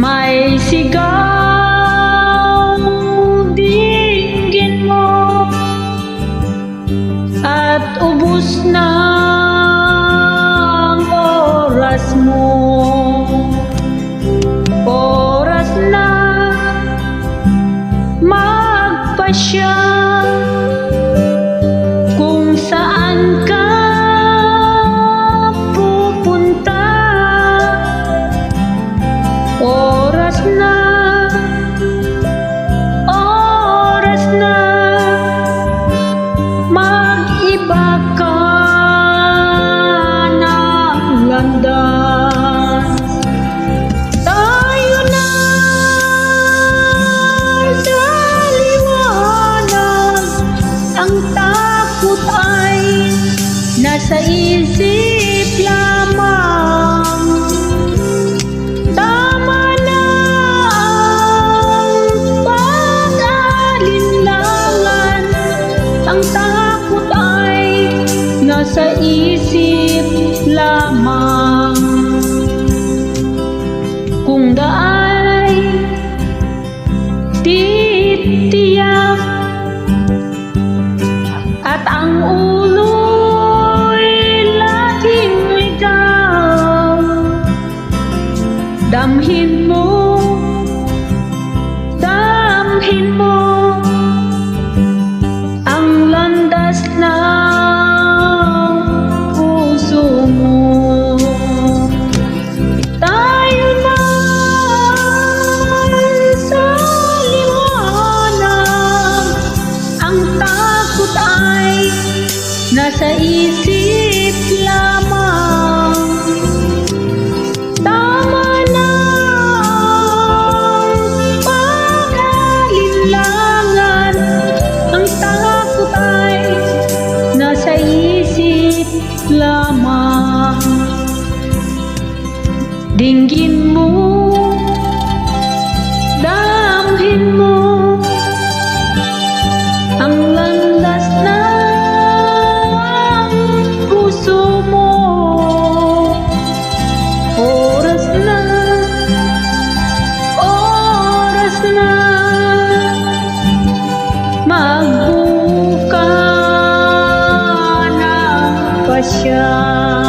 May sigaw, dinggin mo, at ubos na ang oras mo. Oras na magpasya kung saan ka pupunta. Oras na mag-iba ka ng landas. Tayo na sa liwanag, ang takot ay nasa isip lamang. Sa isip lamang, kung daay titiyak at ang ulo'y laging ligaw, damhin mo ang landas na nasa isip lamang. Tama na ang pag-alinlangan, ang takot ay nasa isip lamang. Dinggin mo, damhin mo ang landas na magbuka ng pasya.